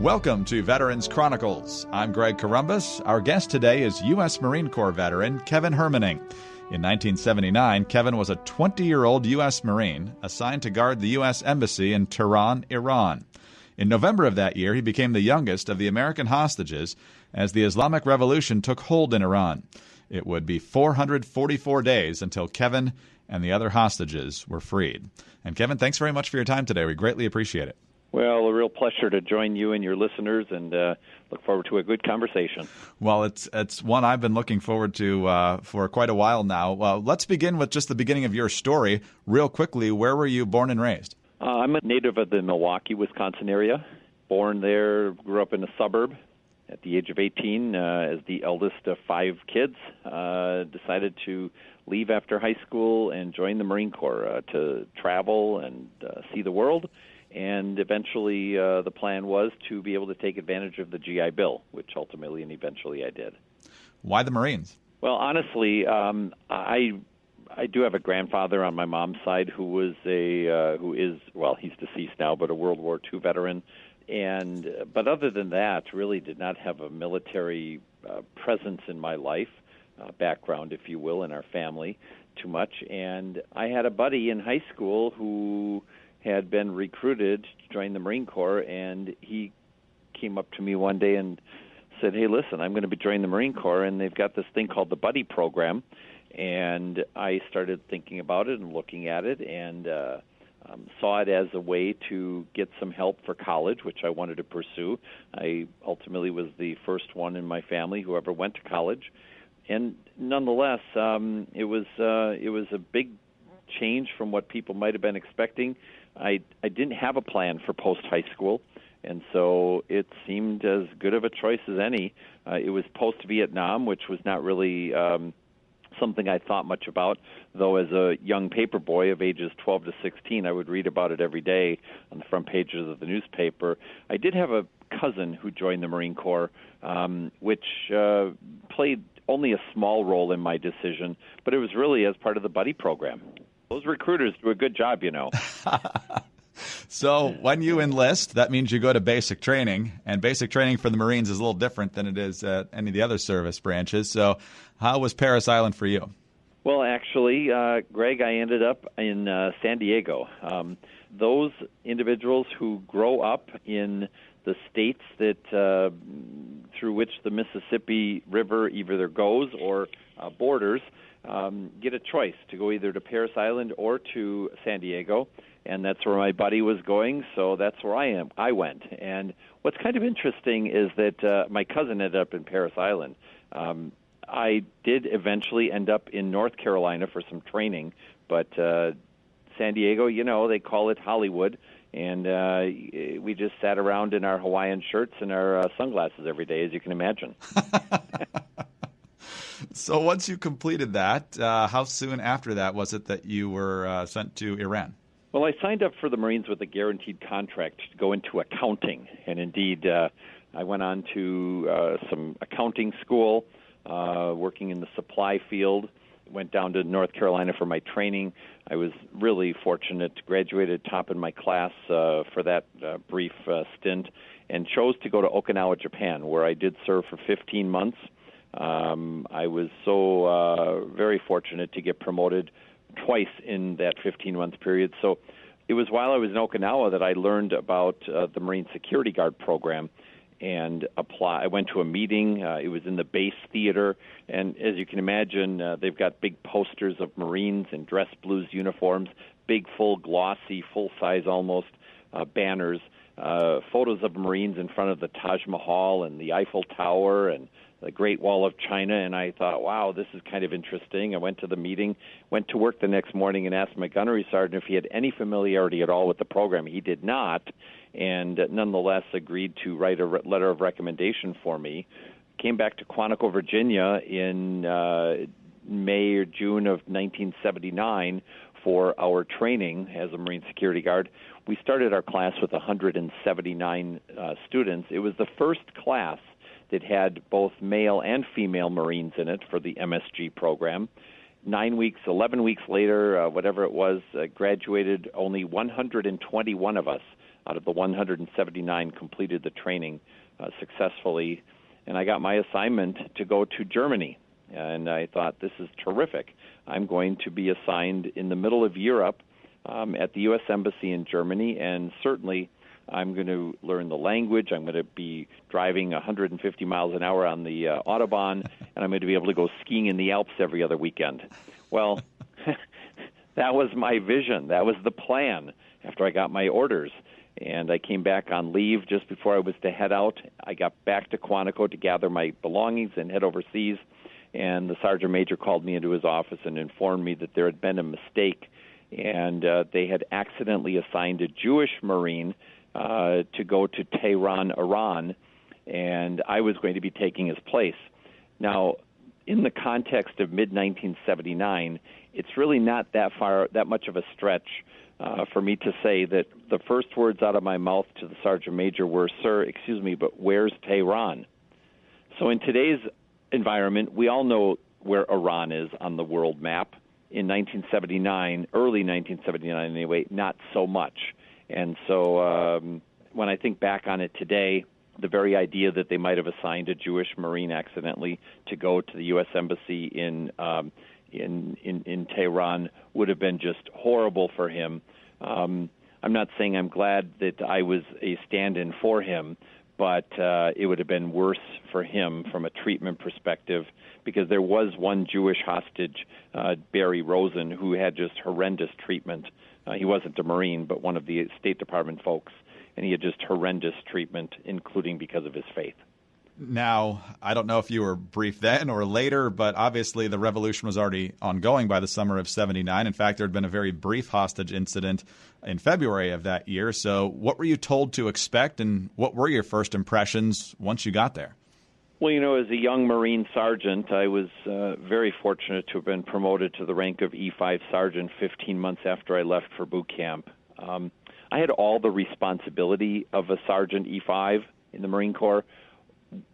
Welcome to Veterans Chronicles. I'm Greg Corombos. Our guest today is U.S. Marine Corps veteran Kevin Hermening. In 1979, Kevin was a 20-year-old U.S. Marine assigned to guard the U.S. Embassy in Tehran, Iran. In November of that year, he became the youngest of the American hostages as the Islamic Revolution took hold in Iran. It would be 444 days until Kevin and the other hostages were freed. And Kevin, thanks very much for your time today. We greatly appreciate it. Well, a real pleasure to join you and your listeners, and look forward to a good conversation. Well, it's one I've been looking forward to for quite a while now. Let's begin with just the beginning of your story. Real quickly, where were you born and raised? I'm a native of the Milwaukee, Wisconsin area. Born there, grew up in a suburb. At the age of 18, as the eldest of 5 kids, decided to leave after high school and join the Marine Corps to travel and see the world. And eventually the plan was to be able to take advantage of the GI Bill, which ultimately and eventually I did. Why the Marines? Well, honestly, I do have a grandfather on my mom's side who is he's deceased now, but a World War II veteran. But other than that, really did not have a military presence in my life, background, if you will, in our family too much. And I had a buddy in high school who had been recruited to join the Marine Corps, and he came up to me one day and said, "Hey, listen, I'm going to be joining the Marine Corps, and they've got this thing called the Buddy Program." And I started thinking about it and looking at it, and saw it as a way to get some help for college, which I wanted to pursue. I ultimately was the first one in my family who ever went to college, and nonetheless, it was a big change from what people might have been expecting. I didn't have a plan for post-high school, and so it seemed as good of a choice as any. It was post-Vietnam, which was not really something I thought much about, though as a young paper boy of ages 12 to 16, I would read about it every day on the front pages of the newspaper. I did have a cousin who joined the Marine Corps, which played only a small role in my decision, but it was really as part of the Buddy Program. Those recruiters do a good job, you know. So when you enlist, that means you go to basic training, and basic training for the Marines is a little different than it is at any of the other service branches. So how was Parris Island for you? Well, actually, Greg, I ended up in San Diego. Those individuals who grow up in the states that through which the Mississippi River either goes or borders get a choice to go either to Parris Island or to San Diego, and that's where my buddy was going, so that's where I went. And what's kind of interesting is that my cousin ended up in Parris Island. I did eventually end up in North Carolina for some training, but San Diego, you know, they call it Hollywood, and we just sat around in our Hawaiian shirts and our sunglasses every day, as you can imagine. So once you completed that, how soon after that was it that you were sent to Iran? Well, I signed up for the Marines with a guaranteed contract to go into accounting, and indeed I went on to some accounting school, working in the supply field, went down to North Carolina for my training. I was really fortunate, graduated top in my class for that brief stint, and chose to go to Okinawa, Japan, where I did serve for 15 months. I was so very fortunate to get promoted twice in that 15-month period. So it was while I was in Okinawa that I learned about the Marine Security Guard program and I went to a meeting. It was in the base theater, and as you can imagine, they've got big posters of Marines in dress blues uniforms, big, full, glossy, full-size almost banners, photos of Marines in front of the Taj Mahal and the Eiffel Tower and the Great Wall of China, and I thought, wow, this is kind of interesting. I went to the meeting, went to work the next morning, and asked my gunnery sergeant if he had any familiarity at all with the program. He did not, and nonetheless agreed to write a letter of recommendation for me. Came back to Quantico, Virginia in May or June of 1979 for our training as a Marine Security Guard. We started our class with 179 students. It was the first class that had both male and female Marines in it for the MSG program. 11 weeks later, whatever it was, graduated only 121 of us out of the 179 completed the training successfully, and I got my assignment to go to Germany. And I thought, this is terrific. I'm going to be assigned in the middle of Europe at the U.S. Embassy in Germany, and certainly I'm going to learn the language. I'm going to be driving 150 miles an hour on the Autobahn, and I'm going to be able to go skiing in the Alps every other weekend. Well, that was my vision. That was the plan after I got my orders. And I came back on leave just before I was to head out. I got back to Quantico to gather my belongings and head overseas. And the sergeant major called me into his office and informed me that there had been a mistake, and they had accidentally assigned a Jewish Marine to go to Tehran, Iran, and I was going to be taking his place. Now, in the context of mid-1979, it's really not that much of a stretch for me to say that the first words out of my mouth to the sergeant major were, "Sir, excuse me, but where's Tehran?" So in today's environment, we all know where Iran is on the world map. In 1979, early 1979 anyway, not so much. And so when I think back on it today, the very idea that they might have assigned a Jewish Marine accidentally to go to the U.S. Embassy in Tehran would have been just horrible for him. I'm not saying I'm glad that I was a stand-in for him, but it would have been worse for him from a treatment perspective, because there was one Jewish hostage, Barry Rosen, who had just horrendous treatment. He wasn't a Marine, but one of the State Department folks, and he had just horrendous treatment, including because of his faith. Now, I don't know if you were briefed then or later, but obviously the revolution was already ongoing by the summer of '79. In fact, there had been a very brief hostage incident in February of that year. So what were you told to expect, and what were your first impressions once you got there? Well, as a young Marine sergeant, I was very fortunate to have been promoted to the rank of E5 sergeant 15 months after I left for boot camp. I had all the responsibility of a sergeant E5 in the Marine Corps,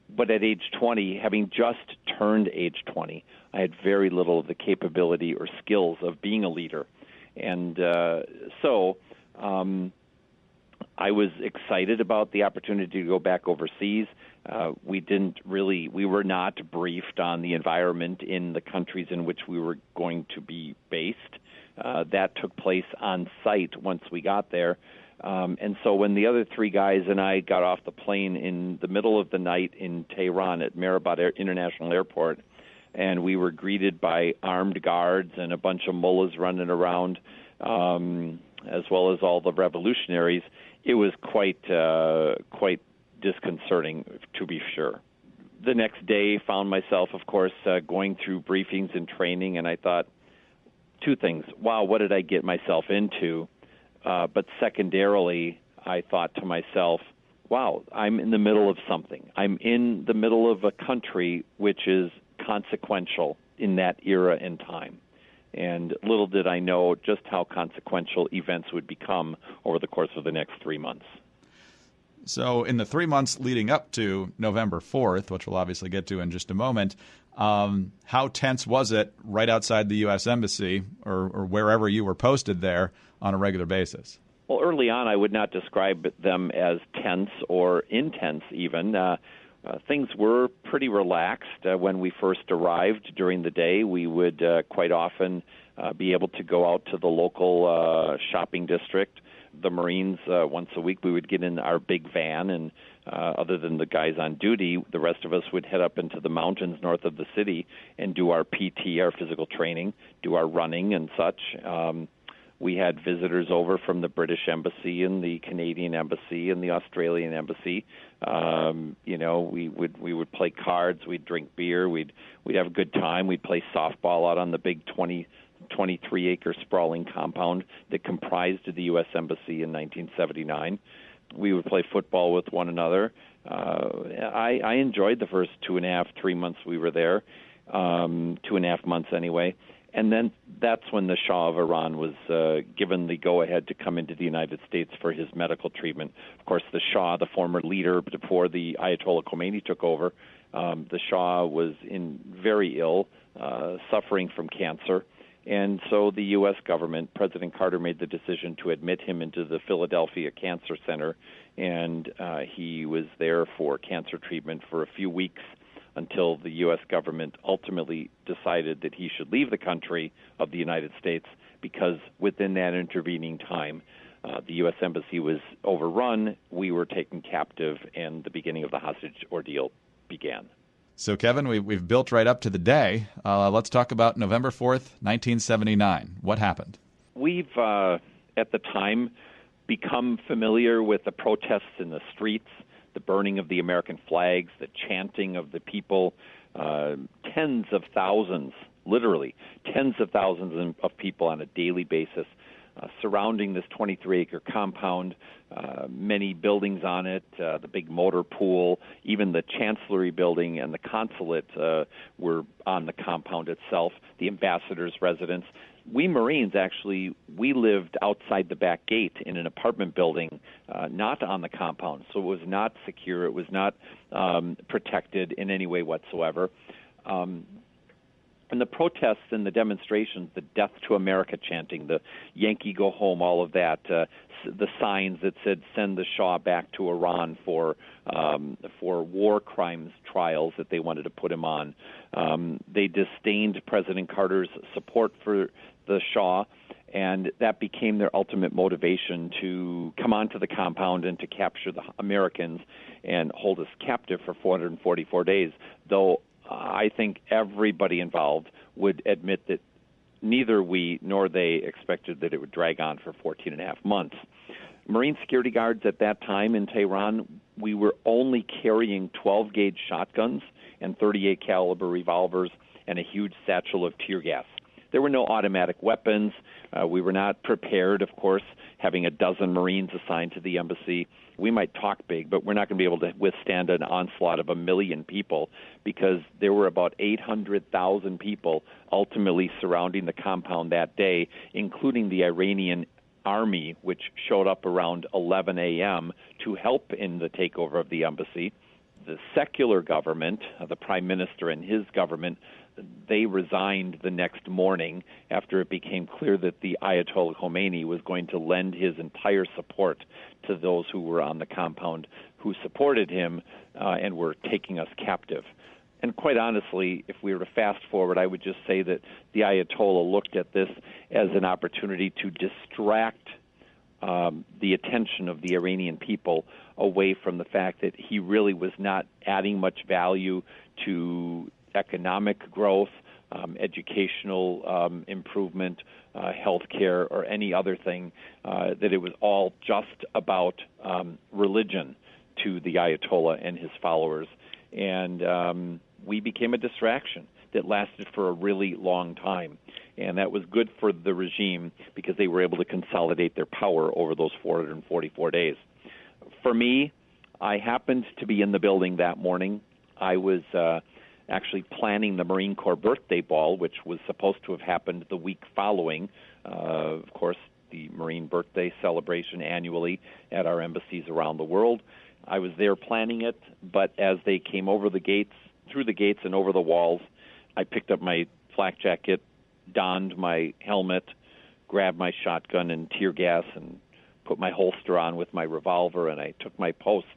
but at age 20, having just turned age 20, I had very little of the capability or skills of being a leader. And so I was excited about the opportunity to go back overseas. We were not briefed on the environment in the countries in which we were going to be based. That took place on site once we got there. And so when the other three guys and I got off the plane in the middle of the night in Tehran at Mehrabat International Airport, and we were greeted by armed guards and a bunch of mullahs running around, as well as all the revolutionaries, it was quite disconcerting, to be sure. The next day found myself, of course, going through briefings and training, and I thought two things. Wow, what did I get myself into? But secondarily, I thought to myself, wow, I'm in the middle of something. I'm in the middle of a country which is consequential in that era and time. And little did I know just how consequential events would become over the course of the next 3 months. So in the 3 months leading up to November 4th, which we'll obviously get to in just a moment, how tense was it right outside the U.S. Embassy or wherever you were posted there on a regular basis? Well, early on, I would not describe them as tense or intense even. Things were pretty relaxed when we first arrived during the day. We would quite often be able to go out to the local shopping district. The Marines, once a week, we would get in our big van, and other than the guys on duty, the rest of us would head up into the mountains north of the city and do our PT, our physical training, do our running and such. We had visitors over from the British Embassy and the Canadian Embassy and the Australian Embassy. We would play cards, we'd drink beer, we'd have a good time. We'd play softball out on the big 23-acre sprawling compound that comprised the U.S. Embassy in 1979. We would play football with one another. I enjoyed the first 3 months we were there, 2.5 months anyway. And then that's when the Shah of Iran was given the go-ahead to come into the United States for his medical treatment. Of course, the Shah, the former leader before the Ayatollah Khomeini took over, the Shah was very ill, suffering from cancer, And so the U.S. government, President Carter, made the decision to admit him into the Philadelphia Cancer Center, and he was there for cancer treatment for a few weeks until the U.S. government ultimately decided that he should leave the country of the United States, because within that intervening time, the U.S. Embassy was overrun, we were taken captive, and the beginning of the hostage ordeal began. So, Kevin, we've built right up to the day. Let's talk about November 4th, 1979. What happened? We've, at the time, become familiar with the protests in the streets, the burning of the American flags, the chanting of the people, tens of thousands, literally tens of thousands of people on a daily basis surrounding this 23-acre compound, many buildings on it, the big motor pool, even the Chancellery building and the consulate were on the compound itself, the ambassador's residence. We Marines, actually, we lived outside the back gate in an apartment building, not on the compound, so it was not secure, it was not protected in any way whatsoever. And the protests and the demonstrations, the Death to America chanting, the Yankee Go Home, all of that, the signs that said send the Shah back to Iran for war crimes trials that they wanted to put him on. They disdained President Carter's support for the Shah, and that became their ultimate motivation to come onto the compound and to capture the Americans and hold us captive for 444 days, though I think everybody involved would admit that neither we nor they expected that it would drag on for 14 and a half months. Marine security guards at that time in Tehran, we were only carrying 12-gauge shotguns and 38 caliber revolvers and a huge satchel of tear gas. There were no automatic weapons. We were not prepared, of course, having a dozen Marines assigned to the embassy. We might talk big, but we're not going to be able to withstand an onslaught of 1 million people, because there were about 800,000 people ultimately surrounding the compound that day, including the Iranian army, which showed up around 11 a.m. to help in the takeover of the embassy. The secular government, the prime minister and his government, they resigned the next morning after it became clear that the Ayatollah Khomeini was going to lend his entire support to those who were on the compound who supported him and were taking us captive. And quite honestly, if we were to fast forward, I would just say that the Ayatollah looked at this as an opportunity to distract the attention of the Iranian people away from the fact that he really was not adding much value to economic growth, educational improvement, healthcare, or any other thing, that it was all just about religion to the Ayatollah and his followers. And we became a distraction that lasted for a really long time. And that was good for the regime because they were able to consolidate their power over those 444 days. For me, I happened to be in the building that morning. I was actually planning the Marine Corps birthday ball, which was supposed to have happened the week following, of course, the Marine birthday celebration annually at our embassies around the world. I was there planning it, but as they came over the gates, through the gates and over the walls, I picked up my flak jacket, donned my helmet, grabbed my shotgun and tear gas, and put my holster on with my revolver, and I took my post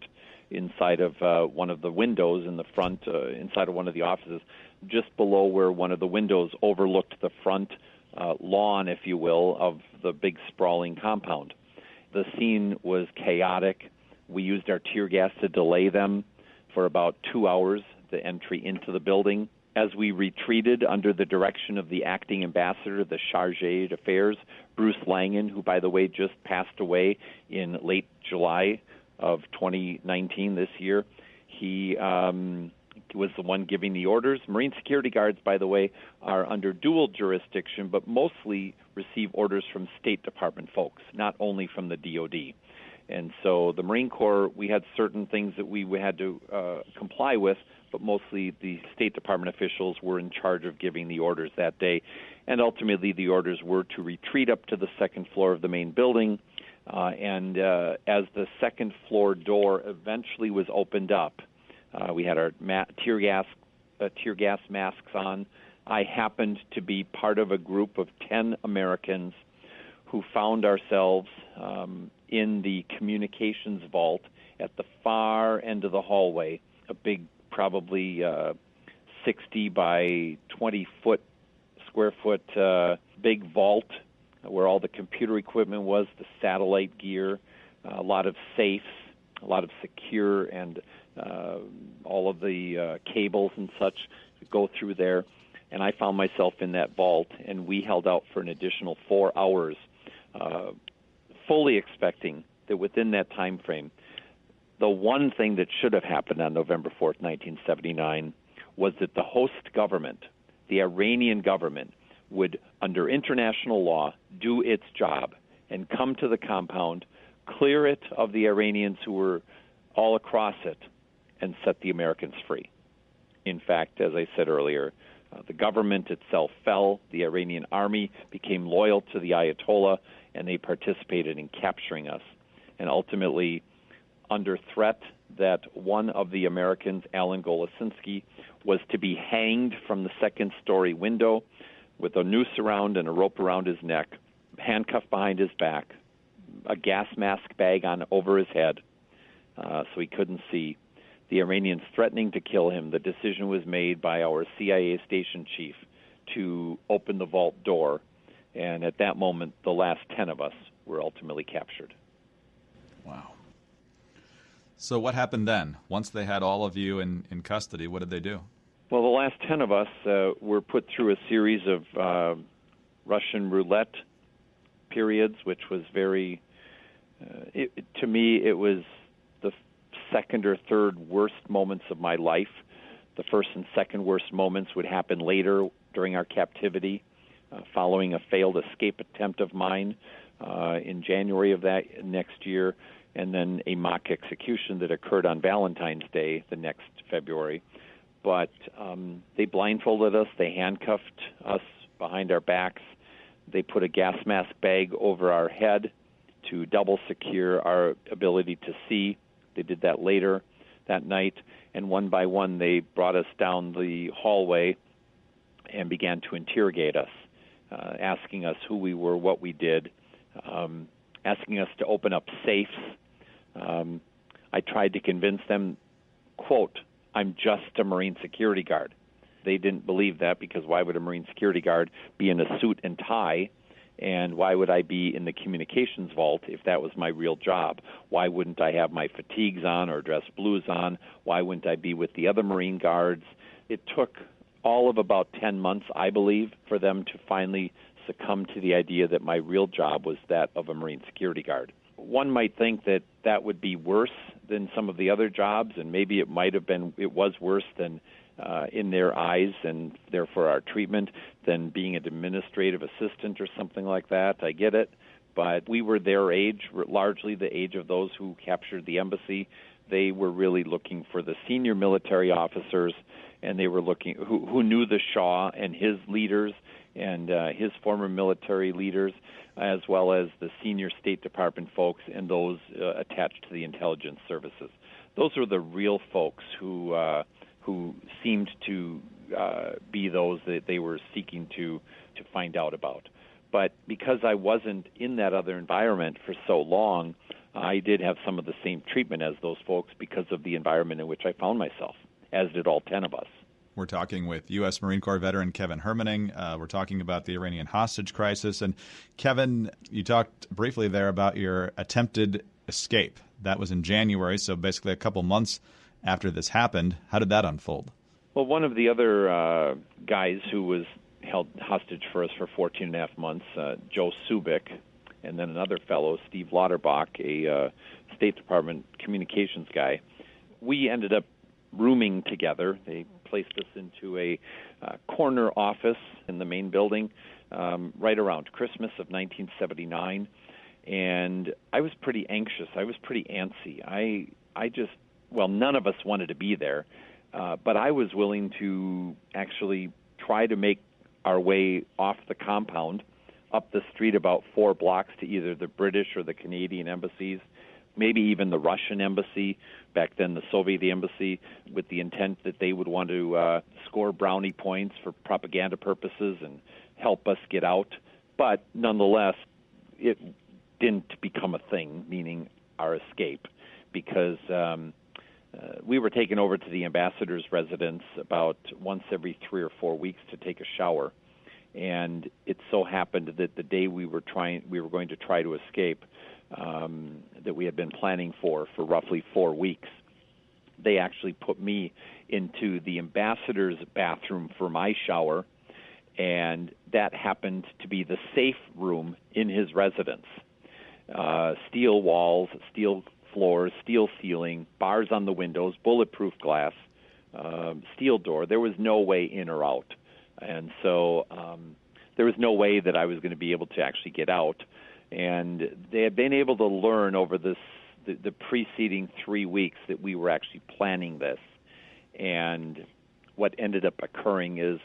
inside of one of the windows in the front, inside of one of the offices, just below where one of the windows overlooked the front lawn, if you will, of the big sprawling compound. The scene was chaotic. We used our tear gas to delay them for about 2 hours, the entry into the building. As we retreated under the direction of the acting ambassador, the Chargé d'Affaires, Bruce Langan, who, by the way, just passed away in late July of 2019 this year, he was the one giving the orders. Marine security guards, by the way, are under dual jurisdiction, but mostly receive orders from State Department folks, not only from the DOD. And so the Marine Corps, we had certain things that we had to comply with, but mostly the State Department officials were in charge of giving the orders that day. And ultimately the orders were to retreat up to the second floor of the main building. And as the second floor door eventually was opened up, we had our tear gas masks on. I happened to be part of a group of 10 Americans who found ourselves in the communications vault at the far end of the hallway, a big, probably 60 by 20 square foot big vault where all the computer equipment was, the satellite gear, a lot of safes, a lot of secure and all of the cables and such go through there. And I found myself in that vault, and we held out for an additional 4 hours, fully expecting that within that time frame, the one thing that should have happened on November 4th, 1979, was that the host government, the Iranian government, would, under international law, do its job and come to the compound, clear it of the Iranians who were all across it, and set the Americans free. In fact, as I said earlier, the government itself fell. The Iranian army became loyal to the Ayatollah, and they participated in capturing us. And ultimately, under threat that one of the Americans, Alan Golosinski, was to be hanged from the second-story window with a noose around and a rope around his neck, handcuffed behind his back, a gas mask bag on over his head so he couldn't see. The Iranians threatening to kill him. The decision was made by our CIA station chief to open the vault door, and at that moment, the last 10 of us were ultimately captured. Wow. So what happened then? Once they had all of you in custody, what did they do? Well, the last 10 of us were put through a series of Russian roulette periods, which was very, to me, it was the second or third worst moments of my life. The first and second worst moments would happen later during our captivity, following a failed escape attempt of mine in January of that next year, and then a mock execution that occurred on Valentine's Day the next February. But they blindfolded us, they handcuffed us behind our backs, they put a gas mask bag over our head to double secure our ability to see. They did that later that night, and one by one they brought us down the hallway and began to interrogate us, asking us who we were, what we did, asking us to open up safes. I tried to convince them, quote, "I'm just a Marine security guard." They didn't believe that, because why would a Marine security guard be in a suit and tie? And why would I be in the communications vault if that was my real job? Why wouldn't I have my fatigues on or dress blues on? Why wouldn't I be with the other Marine guards? It took all of about 10 months, I believe, for them to finally succumb to the idea that my real job was that of a Marine security guard. One might think that that would be worse than some of the other jobs, and maybe it was worse than in their eyes, and therefore our treatment, than being an administrative assistant or something like that. I get it. But we were their age, largely the age of those who captured the embassy. They were really looking for the senior military officers, and they were looking who knew the Shah and his leaders and his former military leaders, as well as the senior State Department folks and those attached to the intelligence services. Those were the real folks who seemed to be those that they were seeking to find out about. But because I wasn't in that other environment for so long, I did have some of the same treatment as those folks because of the environment in which I found myself, as did all 10 of us. We're talking with U.S. Marine Corps veteran Kevin Hermening. We're talking about the Iranian hostage crisis. And Kevin, you talked briefly there about your attempted escape. That was in January, so basically a couple months after this happened. How did that unfold? Well, one of the other guys who was held hostage for us for 14 and a half months, Joe Subic, and then another fellow, Steve Lauterbach, a State Department communications guy, we ended up rooming together. They placed us into a corner office in the main building right around Christmas of 1979, and I was pretty anxious. I was pretty antsy. None of us wanted to be there, but I was willing to actually try to make our way off the compound, up the street about 4 blocks to either the British or the Canadian embassies, maybe even the Russian embassy, back then the Soviet embassy, with the intent that they would want to score brownie points for propaganda purposes and help us get out. But nonetheless, it didn't become a thing, meaning our escape, because we were taken over to the ambassador's residence about once every 3 or 4 weeks to take a shower. And it so happened that the day we were going to try to escape, that we had been planning for roughly 4 weeks, they actually put me into the ambassador's bathroom for my shower, and that happened to be the safe room in his residence. Steel walls, steel floors, steel ceiling, bars on the windows, bulletproof glass, steel door. There was no way in or out. And so there was no way that I was going to be able to actually get out. And they had been able to learn over the preceding 3 weeks that we were actually planning this. And what ended up occurring is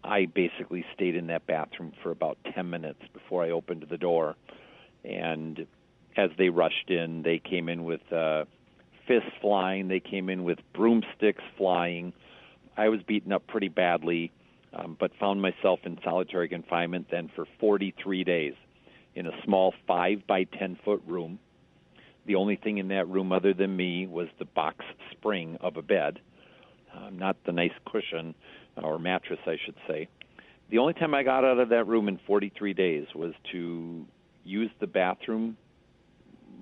I basically stayed in that bathroom for about 10 minutes before I opened the door. And as they rushed in, they came in with fists flying. They came in with broomsticks flying. I was beaten up pretty badly, but found myself in solitary confinement then for 43 days in a small 5 by 10 foot room. The only thing in that room other than me was the box spring of a bed, not the nice cushion or mattress, I should say. The only time I got out of that room in 43 days was to use the bathroom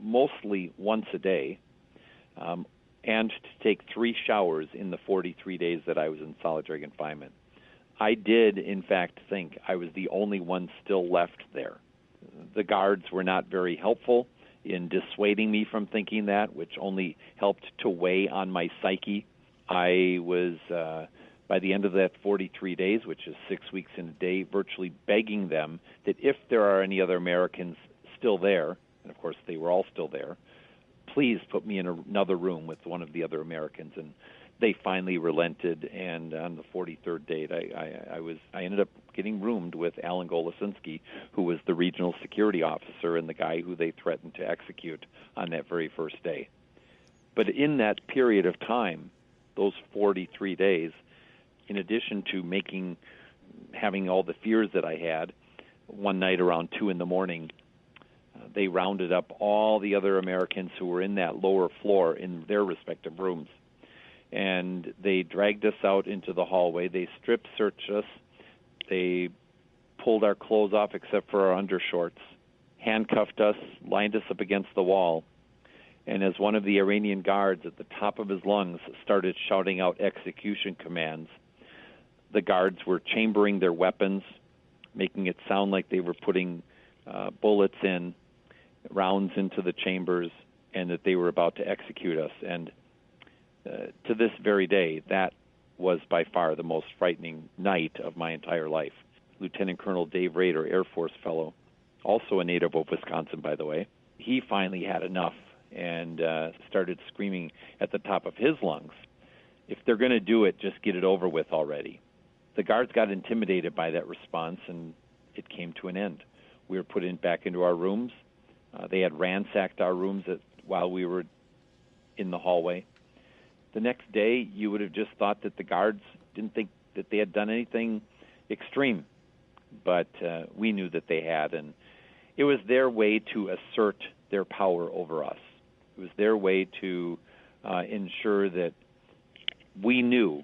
mostly once a day, and to take 3 showers in the 43 days that I was in solitary confinement. I did, in fact, think I was the only one still left there. The guards were not very helpful in dissuading me from thinking that, which only helped to weigh on my psyche. I was, by the end of that 43 days, which is 6 weeks in a day, virtually begging them that if there are any other Americans still there, and of course they were all still there, please put me in another room with one of the other Americans. And they finally relented, and on the 43rd date, I ended up getting roomed with Alan Golosinski, who was the regional security officer and the guy who they threatened to execute on that very first day. But in that period of time, those 43 days, in addition to having all the fears that I had, one night around 2 in the morning, they rounded up all the other Americans who were in that lower floor in their respective rooms. And they dragged us out into the hallway. They strip searched us. They pulled our clothes off except for our undershorts, handcuffed us, lined us up against the wall. And as one of the Iranian guards at the top of his lungs started shouting out execution commands, the guards were chambering their weapons, making it sound like they were putting bullets in, rounds into the chambers, and that they were about to execute us. And to this very day, that was by far the most frightening night of my entire life. Lieutenant Colonel Dave Rader, Air Force fellow, also a native of Wisconsin, by the way, he finally had enough and started screaming at the top of his lungs, if they're going to do it, just get it over with already. The guards got intimidated by that response, and it came to an end. We were put back into our rooms. They had ransacked our rooms while we were in the hallway. The next day, you would have just thought that the guards didn't think that they had done anything extreme, but we knew that they had, and it was their way to assert their power over us. It was their way to ensure that we knew,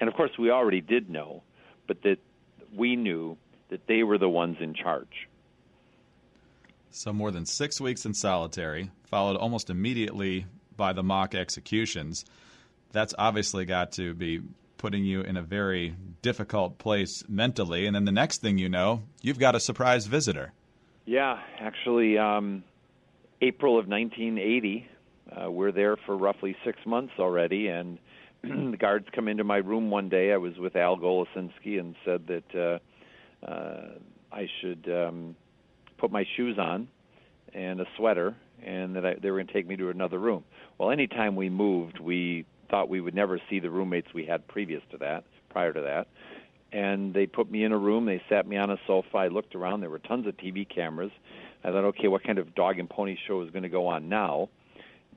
and of course we already did know, but that we knew that they were the ones in charge. So more than 6 weeks in solitary, followed almost immediately by the mock executions. That's obviously got to be putting you in a very difficult place mentally. And then the next thing you know, you've got a surprise visitor. Yeah, actually, April of 1980, we're there for roughly 6 months already, and the guards come into my room one day. I was with Al Golosinski and said that I should put my shoes on and a sweater, and that they were going to take me to another room. Well, anytime we moved, we thought we would never see the roommates we had prior to that. And they put me in a room. They sat me on a sofa. I looked around. There were tons of TV cameras. I thought, okay, what kind of dog and pony show is going to go on now?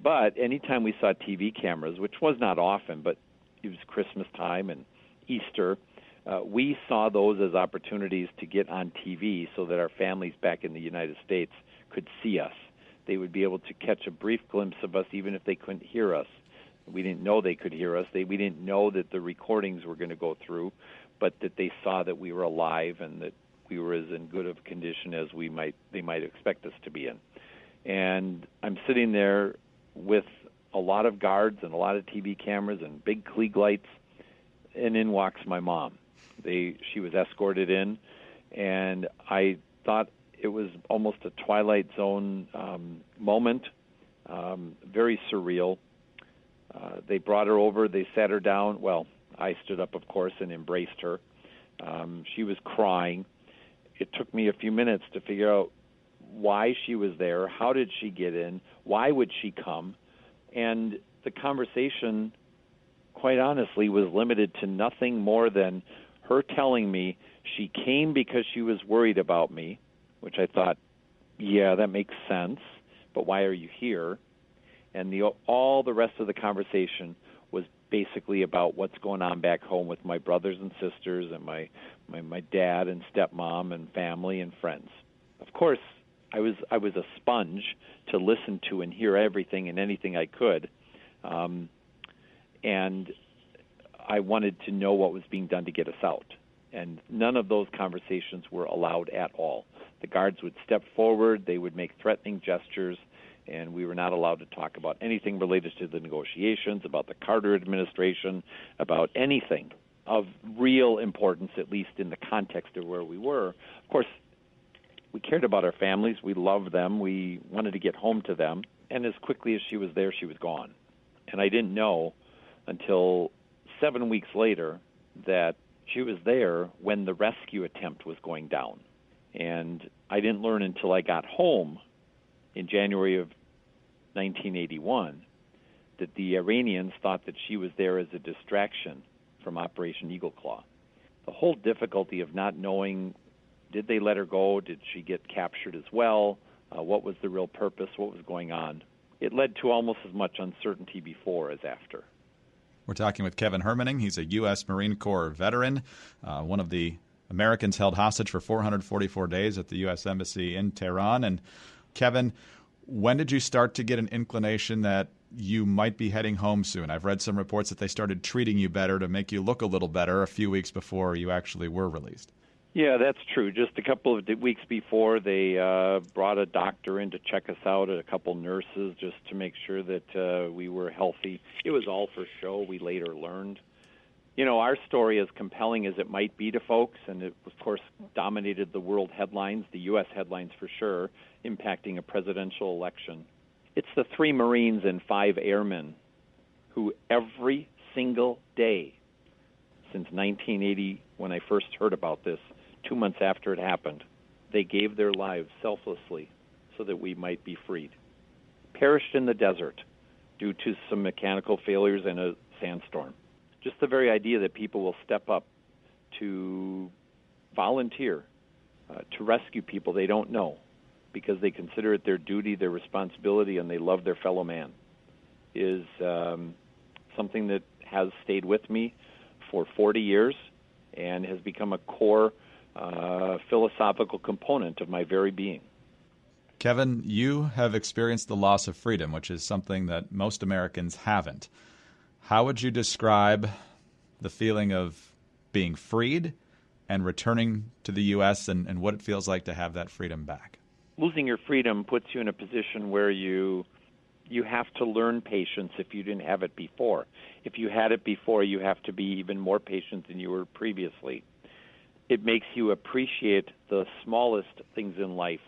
But anytime we saw TV cameras, which was not often, but it was Christmas time and Easter, we saw those as opportunities to get on TV so that our families back in the United States could see us. They would be able to catch a brief glimpse of us even if they couldn't hear us. We didn't know they could hear us. We didn't know that the recordings were going to go through, but that they saw that we were alive and that we were as in good of condition as they might expect us to be in. And I'm sitting there with a lot of guards and a lot of TV cameras and big Klieg lights, and in walks my mom. She was escorted in, and I thought it was almost a Twilight Zone moment, very surreal. They brought her over. They sat her down. Well, I stood up, of course, and embraced her. She was crying. It took me a few minutes to figure out why she was there, how did she get in, why would she come, and the conversation, quite honestly, was limited to nothing more than her telling me she came because she was worried about me, which I thought, yeah, that makes sense, but why are you here? And all the rest of the conversation was basically about what's going on back home with my brothers and sisters and my dad and stepmom and family and friends. Of course, I was a sponge to listen to and hear everything and anything I could, and I wanted to know what was being done to get us out. And none of those conversations were allowed at all. The guards would step forward, they would make threatening gestures, and we were not allowed to talk about anything related to the negotiations, about the Carter administration, about anything of real importance, at least in the context of where we were. Of course, we cared about our families. We loved them. We wanted to get home to them. And as quickly as she was there, she was gone. And I didn't know until 7 weeks later that she was there when the rescue attempt was going down. And I didn't learn until I got home in January of 1981 that the Iranians thought that she was there as a distraction from Operation Eagle Claw. The whole difficulty of not knowing, did they let her go? Did she get captured as well? What was the real purpose? What was going on? It led to almost as much uncertainty before as after. We're talking with Kevin Hermening. He's a U.S. Marine Corps veteran, one of the Americans held hostage for 444 days at the U.S. Embassy in Tehran. And Kevin, when did you start to get an inclination that you might be heading home soon? I've read some reports that they started treating you better to make you look a little better a few weeks before you actually were released. Yeah, that's true. Just a couple of weeks before, they brought a doctor in to check us out, a couple nurses, just to make sure that we were healthy. It was all for show, we later learned. You know, our story, as compelling as it might be to folks, and it, of course, dominated the world headlines, the U.S. headlines for sure, impacting a presidential election. It's the 3 Marines and 5 airmen who every single day since 1980, when I first heard about this, 2 months after it happened, they gave their lives selflessly so that we might be freed. Perished in the desert due to some mechanical failures and a sandstorm. Just the very idea that people will step up to volunteer, to rescue people they don't know because they consider it their duty, their responsibility, and they love their fellow man is something that has stayed with me for 40 years and has become a core philosophical component of my very being. Kevin, you have experienced the loss of freedom, which is something that most Americans haven't. How would you describe the feeling of being freed and returning to the U.S. and what it feels like to have that freedom back? Losing your freedom puts you in a position where you have to learn patience if you didn't have it before. If you had it before, you have to be even more patient than you were previously. It makes you appreciate the smallest things in life.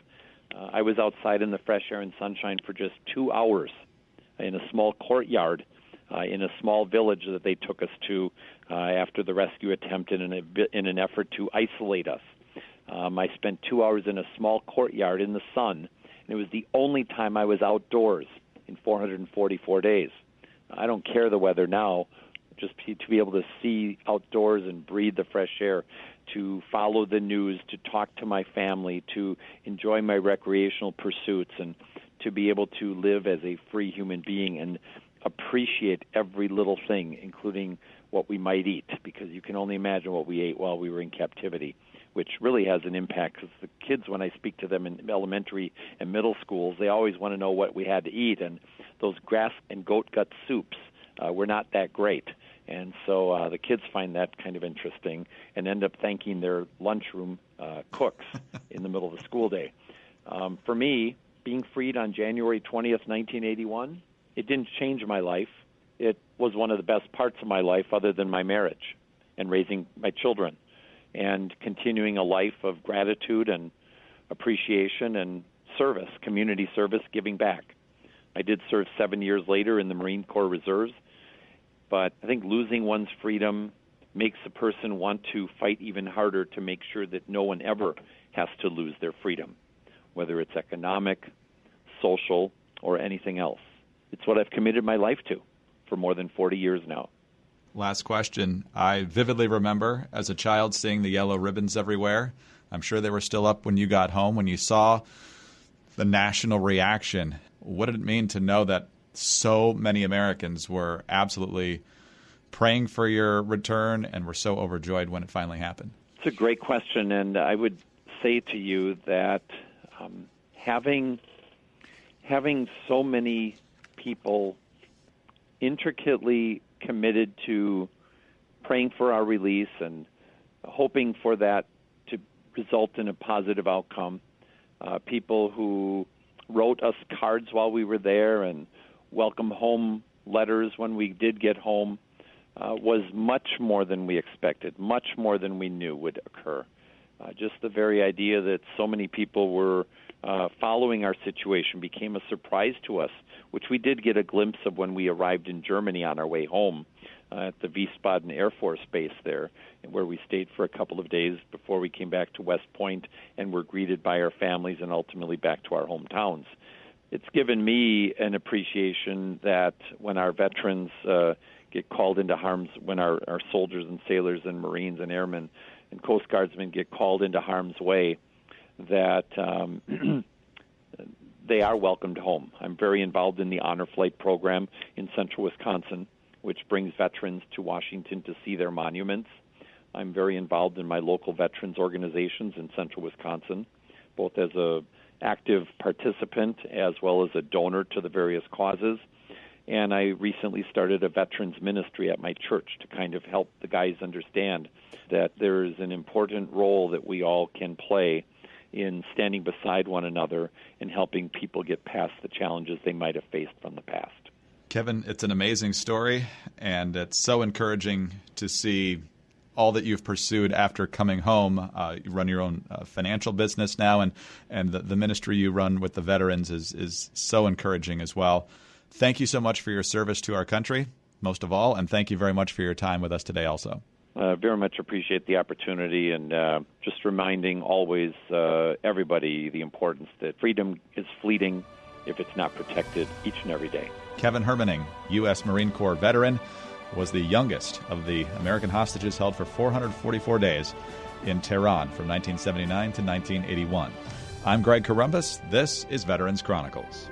I was outside in the fresh air and sunshine for just 2 hours in a small courtyard in a small village that they took us to after the rescue attempt in an effort to isolate us. I spent 2 hours in a small courtyard in the sun, and it was the only time I was outdoors in 444 days. I don't care the weather now, just to be able to see outdoors and breathe the fresh air, to follow the news, to talk to my family, to enjoy my recreational pursuits, and to be able to live as a free human being and appreciate every little thing, including what we might eat, because you can only imagine what we ate while we were in captivity, which really has an impact, because the kids, when I speak to them in elementary and middle schools, they always want to know what we had to eat, and those grass and goat gut soups were not that great. And so the kids find that kind of interesting and end up thanking their lunchroom cooks in the middle of the school day. For me, being freed on January 20th, 1981, it didn't change my life. It was one of the best parts of my life other than my marriage and raising my children and continuing a life of gratitude and appreciation and service, community service, giving back. I did serve 7 years later in the Marine Corps Reserves, but I think losing one's freedom makes a person want to fight even harder to make sure that no one ever has to lose their freedom, whether it's economic, social, or anything else. It's what I've committed my life to for more than 40 years now. Last question. I vividly remember as a child seeing the yellow ribbons everywhere. I'm sure they were still up when you got home. When you saw the national reaction, what did it mean to know that so many Americans were absolutely praying for your return and were so overjoyed when it finally happened? It's a great question, and I would say to you that having so many people intricately committed to praying for our release and hoping for that to result in a positive outcome, people who wrote us cards while we were there and welcome home letters when we did get home, was much more than we expected, much more than we knew would occur. Just the very idea that so many people were following our situation became a surprise to us, which we did get a glimpse of when we arrived in Germany on our way home at the Wiesbaden Air Force Base there, where we stayed for a couple of days before we came back to West Point and were greeted by our families and ultimately back to our hometowns. It's given me an appreciation that when our veterans get called into harm's, when our soldiers and sailors and Marines and airmen and Coast Guardsmen get called into harm's way, that they are welcomed home. I'm very involved in the Honor Flight program in central Wisconsin, which brings veterans to Washington to see their monuments. I'm very involved in my local veterans organizations in central Wisconsin, both as a active participant as well as a donor to the various causes. And I recently started a veterans ministry at my church to kind of help the guys understand that there is an important role that we all can play in standing beside one another and helping people get past the challenges they might have faced from the past. Kevin, it's an amazing story, and it's so encouraging to see all that you've pursued after coming home. You run your own financial business now, and the ministry you run with the veterans is so encouraging as well. Thank you so much for your service to our country, most of all, and thank you very much for your time with us today also. Very much appreciate the opportunity, and just reminding always everybody the importance that freedom is fleeting if it's not protected each and every day. Kevin Hermening, U.S. Marine Corps veteran, was the youngest of the American hostages held for 444 days in Tehran from 1979 to 1981. I'm Greg Corombos. This is Veterans Chronicles.